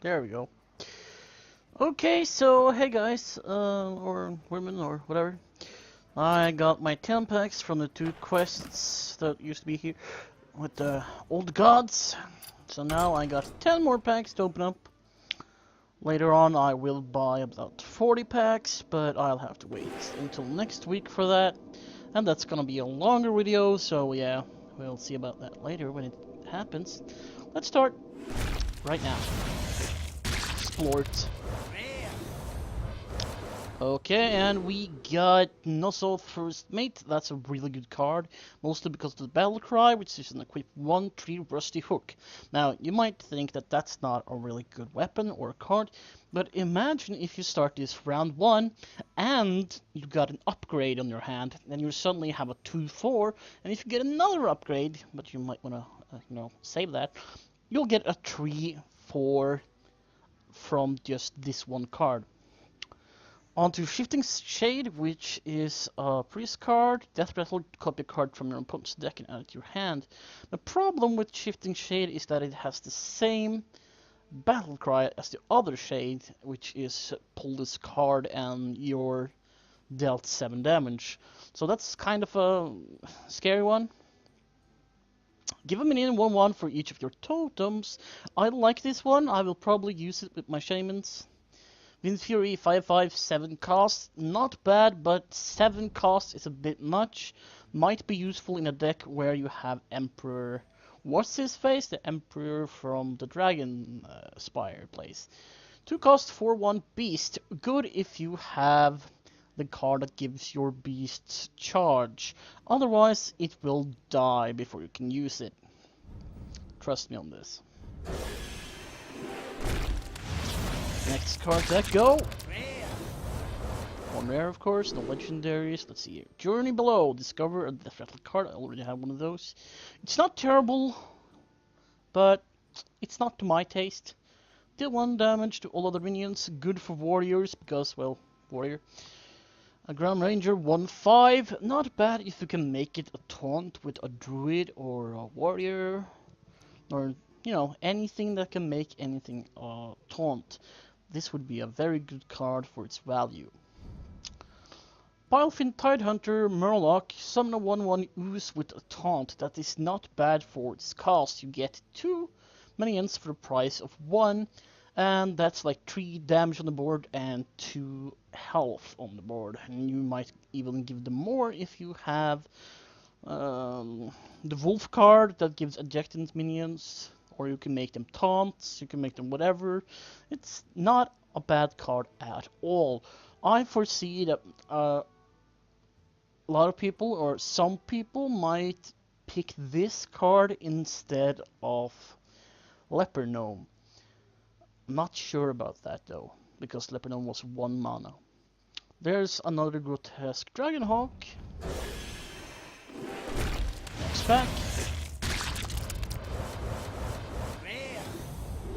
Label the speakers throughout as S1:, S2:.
S1: There we go. Okay, so hey guys, or women, or whatever. I got my 10 packs from the 2 quests that used to be here with the old gods. So now I got 10 more packs to open up. Later on I will buy about 40 packs, but I'll have to wait until next week for that. And that's gonna be a longer video, so yeah, we'll see about that later when it happens. Let's start right now. Explore it. Okay, and we got Nuzzle First Mate. That's a really good card, mostly because of the Battle Cry, which is an equip 1/3 Rusty Hook. Now, you might think that that's not a really good weapon or card, but imagine if you start this round 1 and you got an upgrade on your hand, then you suddenly have a 2/4, and if you get another upgrade, but you might want to, save that, you'll get a 3/4 from just this one card. Onto Shifting Shade, which is a priest card. Death Rattle, copy a card from your opponent's deck and add it to your hand. The problem with Shifting Shade is that it has the same battle cry as the other shade, which is pull this card and you're dealt 7 damage. So that's kind of a scary one. Give a minion 1/1 for each of your totems. I like this one. I will probably use it with my shamans. Wind Fury 5/5, 7 cost. Not bad, but 7 cost is a bit much. Might be useful in a deck where you have Emperor. What's his face? The Emperor from the Dragon Spire place. 2 cost, 4/1 Beast. Good if you have the card that gives your beasts charge. Otherwise, it will die before you can use it. Trust me on this. Next card deck, go! One rare, of course, no legendaries. Let's see here. Journey Below. Discover a Death Rattle card. I already have one of those. It's not terrible, but it's not to my taste. Deal 1 damage to all other minions. Good for warriors, because, well, warrior. A Ground Ranger 1/5. Not bad if you can make it a taunt with a druid or a warrior. Or, anything that can make anything taunt. This would be a very good card for its value. Pilefin Tidehunter Murloc, summon a 1/1 ooze with a taunt. That is not bad for its cost. You get 2 minions for the price of 1, and that's like 3 damage on the board and 2 health on the board. And you might even give them more if you have the Wolf card that gives adjacent minions, or you can make them taunts, you can make them whatever. It's not a bad card at all. I foresee that a lot of people, or some people, might pick this card instead of Leper Gnome. I'm not sure about that though, because Leper Gnome was 1 mana. There's another Grotesque Dragonhawk. Next pack.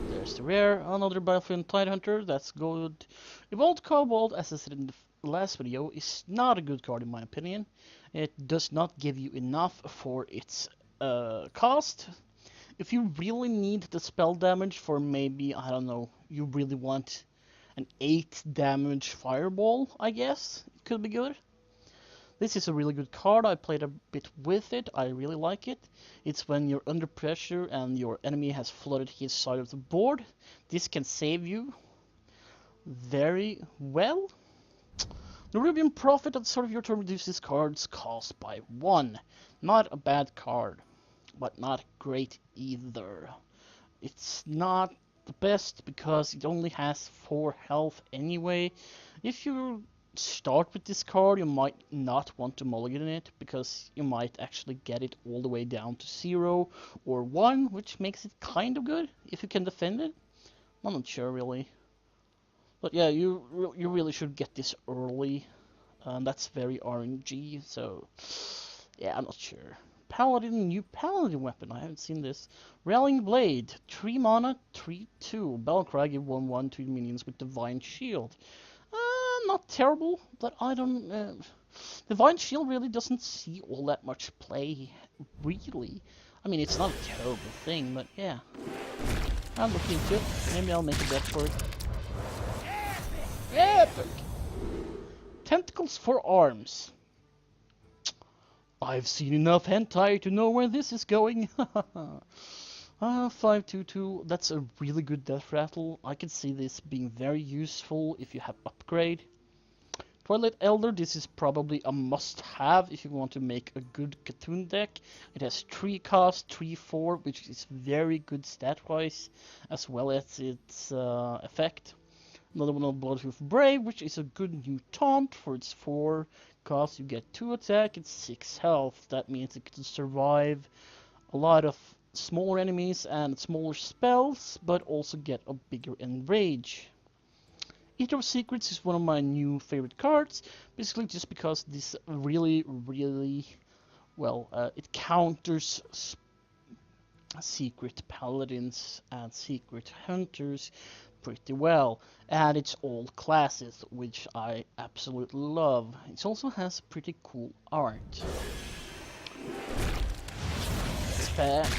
S1: There's the rare, another Battlefield Tidehunter, that's good. Evolved Kobold, as I said in the last video, is not a good card in my opinion. It does not give you enough for its cost. If you really need the spell damage for maybe, I don't know, you really want an 8 damage fireball, I guess, it could be good. This is a really good card. I played a bit with it. I really like it. It's when you're under pressure and your enemy has flooded his side of the board. This can save you very well. The Rubian Prophet at the start of your turn reduces card's cost by 1. Not a bad card, but not great either. It's not the best because it only has 4 health anyway. If you start with this card, you might not want to mulligan it, because you might actually get it all the way down to 0 or 1, which makes it kind of good if you can defend it. I'm not sure really. But yeah, you really should get this early. That's very RNG, so yeah, I'm not sure. Paladin, new Paladin weapon, I haven't seen this. Rallying Blade, 3 mana, 3/2. Battlecry, give 1/1 to minions with Divine Shield. Not terrible, but I don't... Divine Shield really doesn't see all that much play, really. I mean, it's not a terrible thing, but yeah. I'll look into it. Maybe I'll make a bet for it. Epic! Tentacles for arms. I've seen enough hentai to know where this is going. 522, that's a really good death rattle. I can see this being very useful if you have upgrade. Twilight Elder, this is probably a must-have if you want to make a good Cthulhu deck. It has 3 cost, 3/4, which is very good stat-wise, as well as its effect. Another one of Bloodhoof Brave, which is a good new taunt for its 4 cost. You get 2 attack and 6 health. That means it can survive a lot of smaller enemies and smaller spells, but also get a bigger enrage. Eater of Secrets is one of my new favorite cards, basically just because this really, well, it counters secret paladins and secret hunters pretty well, and it's all classes, which I absolutely love. It also has pretty cool art. Patch.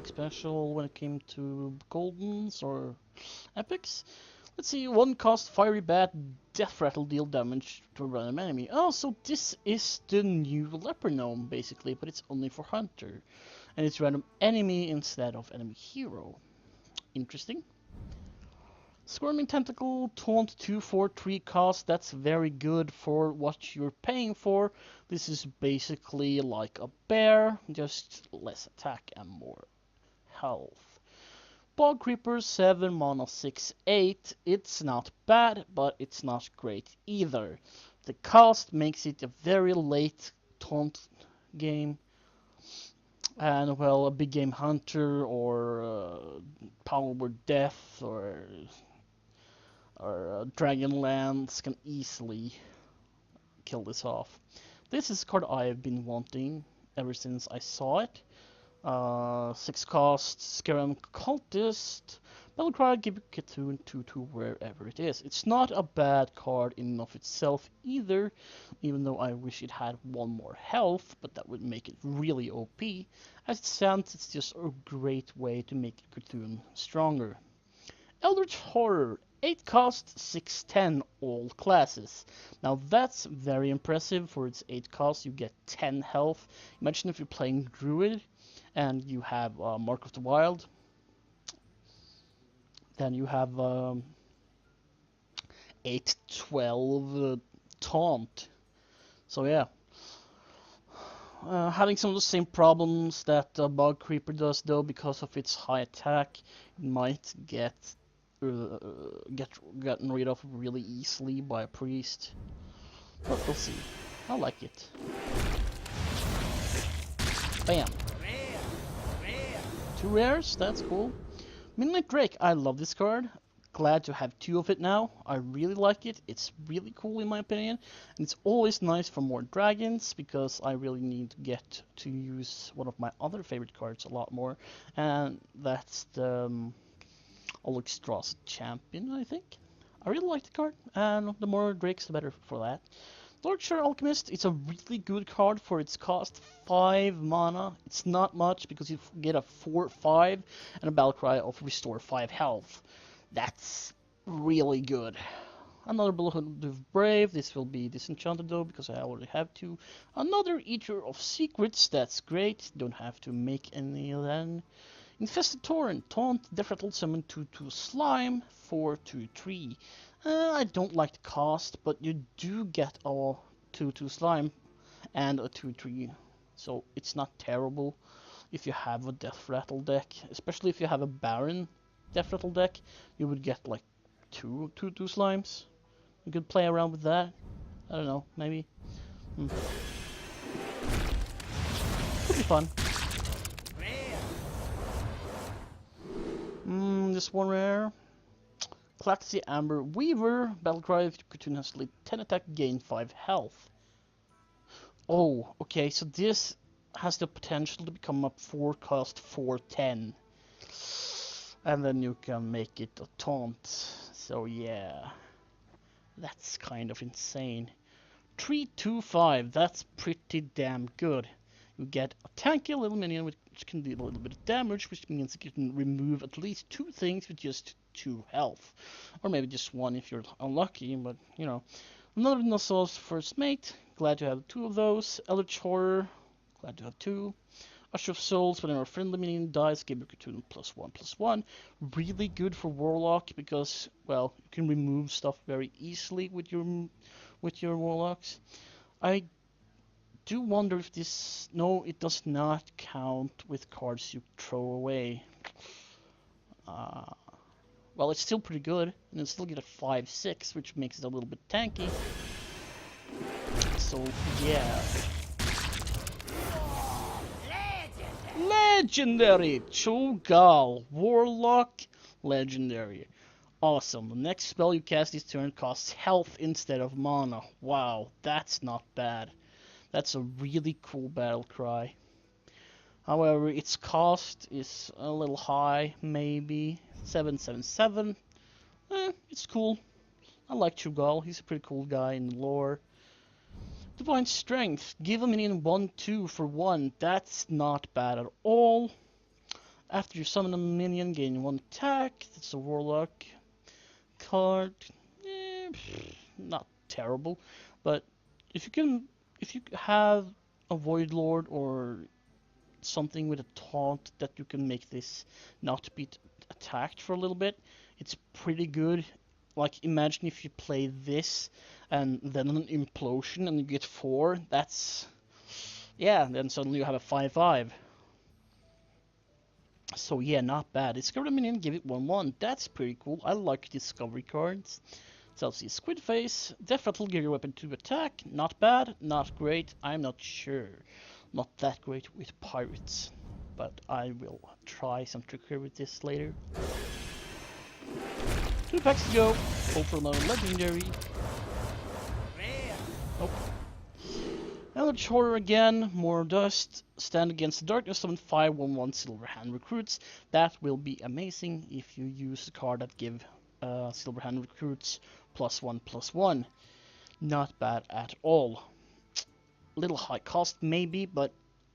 S1: Special when it came to Goldens or Epics. Let's see, 1 cost Fiery Bat, Death Rattle, deal damage to a random enemy. Oh, so this is the new Leper Gnome, basically, but it's only for Hunter. And it's random enemy instead of enemy hero. Interesting. Squirming Tentacle, Taunt 2/4, 3 cost, that's very good for what you're paying for. This is basically like a bear, just less attack and more health. Bog Creeper, 7 mana, 6/8. It's not bad, but it's not great either. The cost makes it a very late taunt game. And well, a big game hunter or Power Word Death or Dragonlance can easily kill this off. This is a card I've been wanting ever since I saw it. 6 cost, Scaram Cultist, Battlecry, give Cthulhu 2/2 wherever it is. It's not a bad card in and of itself either, even though I wish it had 1 more health, but that would make it really OP. As it stands, it's just a great way to make Cthulhu stronger. Eldritch Horror, 8 cost, 6/10, all classes. Now that's very impressive for its 8 cost. You get 10 health. Imagine if you're playing Druid and you have Mark of the Wild. Then you have 8/12 taunt. So yeah. Having some of the same problems that Bog Creeper does, though, because of its high attack, it might get gotten rid of really easily by a priest. But we'll see. I like it. Bam. 2 rares, that's cool. Midnight Drake, I love this card. Glad to have 2 of it now. I really like it. It's really cool in my opinion. And it's always nice for more dragons because I really need to get to use one of my other favorite cards a lot more. And that's the Alexstrasza Champion, I think. I really like the card. And the more Drakes, the better for that. Lordshire Alchemist, it's a really good card for its cost, 5 mana. It's not much because you get a 4/5 and a Battlecry of restore 5 health. That's really good. Another Bloodhoof Brave, this will be disenchanted though because I already have 2. Another Eater of Secrets, that's great, don't have to make any then. Infested Torrent, Taunt, Death Rattle, Summon 2/2 Slime, 4/2/3. I don't like the cost, but you do get a 2/2 Slime and a 2/3, so it's not terrible if you have a Death Rattle deck, especially if you have a Baron Death Rattle deck, you would get like 2/2 Slimes. You could play around with that. I don't know, maybe. Could be fun. This one rare. Claxy Amber Weaver, Battlecry, if Cthulhu has 10 attack, gain 5 health. Oh, okay, so this has the potential to become a 4 cost 4/10. And then you can make it a taunt. So yeah, that's kind of insane. 3/2/5, that's pretty damn good. You get a tanky little minion which can deal a little bit of damage, which means you can remove at least 2 things with just 2 health. Or maybe just 1 if you're unlucky, but you know. Another Nossos First Mate, glad to have 2 of those. Eldritch Horror, glad to have 2. Usher of Souls, whenever a friendly minion dies, give your cartoon +1/+1. Really good for Warlock because, well, you can remove stuff very easily with your Warlocks. I do wonder if this... No, it does not count with cards you throw away. Well, it's still pretty good, and it's still get a 5/6, which makes it a little bit tanky. So, yeah. Legendary! Cho'Gall, Warlock, Legendary. Awesome. The next spell you cast this turn costs health instead of mana. Wow, that's not bad. That's a really cool battle cry. However, its cost is a little high, maybe. 777. It's cool. I like Cho'Gall, he's a pretty cool guy in the lore. Divine Strength, give a minion 1/2 for 1. That's not bad at all. After you summon a minion, gain 1 attack. That's a Warlock card. Not terrible, but if you have a Void Lord or something with a taunt that you can make this not be attacked for a little bit, it's pretty good. Like, imagine if you play this and then an implosion and you get 4. That's... yeah, then suddenly you have a 5/5. So yeah, not bad. Discover a minion, give it 1/1. That's pretty cool. I like discovery cards. So let's see, Squid Face. Death Rattle, give your weapon 2 attack. Not bad, not great. I'm not sure. Not that great with pirates. But I will try some trickery with this later. 2 packs to go. Hope for another legendary. Nope. Eldritch Horror again. More dust. Stand against the darkness. Summon 5 1/1 Silverhand recruits. That will be amazing if you use the card that give Silverhand recruits +1/+1. Not bad at all. Little high cost maybe, but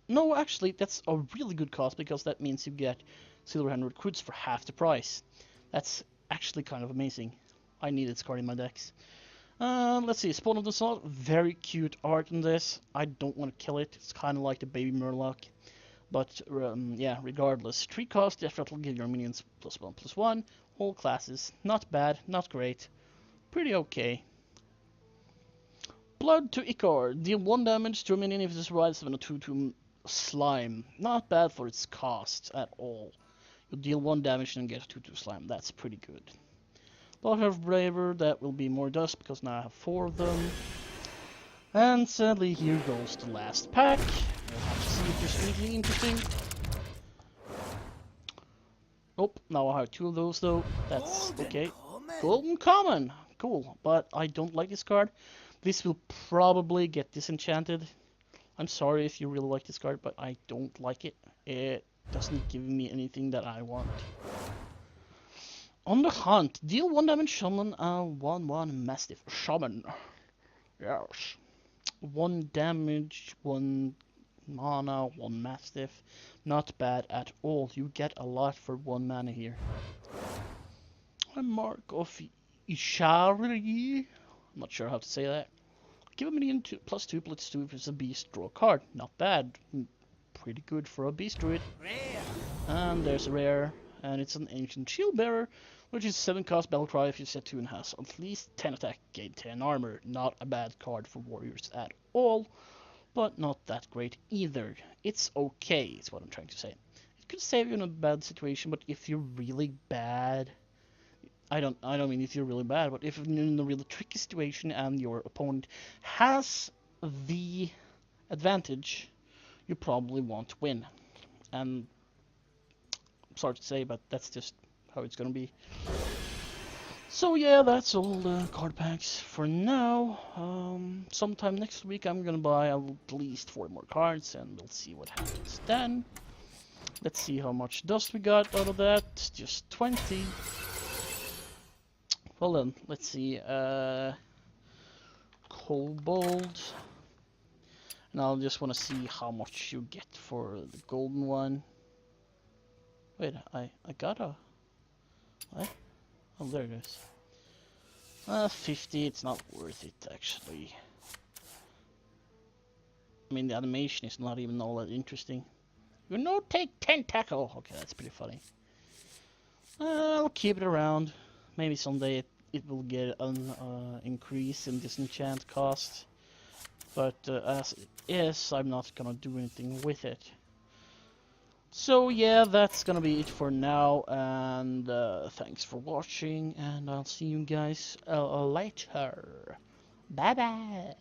S1: no, actually that's a really good cost because that means you get Silverhand recruits for half the price. That's actually kind of amazing. I need this card in my decks. Let's see, Spawn of the Salt, very cute art in this. I don't want to kill it, it's kind of like the baby Murloc. But yeah, regardless. 3 cost, Death Rattle, give your minions +1/+1. Whole classes, not bad, not great. Pretty okay. Blood to Icar, deal 1 damage to a minion if it survives on a 2/2 slime. Not bad for its cost at all. You deal 1 damage and get a 2/2 slime, that's pretty good. Daughter of Braver, that will be more dust because now I have 4 of them. And sadly, here goes the last pack. We'll have to see if there's anything interesting. Nope, now I have 2 of those though. That's okay. Golden Common! Cool, but I don't like this card. This will probably get disenchanted. I'm sorry if you really like this card, but I don't like it. It doesn't give me anything that I want. On the Hunt, deal 1 damage, summon a 1/1 Mastiff Shaman. Yes. 1 damage, 1 mana, 1 Mastiff. Not bad at all. You get a lot for 1 mana here. A Mark of Ishari. I'm not sure how to say that. Give a minion +2/+2 if it's a beast, draw a card. Not bad. Pretty good for a beast druid. And there's a rare. And it's an Ancient Shield Bearer, which is 7 cost battle cry if you set 2 and has at least 10 attack, gain 10 armor. Not a bad card for warriors at all, but not that great either. It's okay, is what I'm trying to say. It could save you in a bad situation, but if you're really bad, I don't mean if you're really bad, but if you're in a really tricky situation and your opponent has the advantage, you probably won't win. And sorry to say, but that's just how it's gonna be. So yeah, that's all the card packs for now. Sometime next week I'm gonna buy at least 4 more cards and we'll see what happens then. Let's see how much dust we got out of that. Just 20. Well then, let's see. Kobold. And I'll just want to see how much you get for the golden one. Wait, I got a... What? Oh, there it is. 50, it's not worth it, actually. I mean, the animation is not even all that interesting. You know, take tentacle! Okay, that's pretty funny. I'll keep it around. Maybe someday it will get an increase in disenchant cost. But as it is, I'm not gonna do anything with it. So yeah, that's gonna be it for now, and thanks for watching, and I'll see you guys later. Bye bye!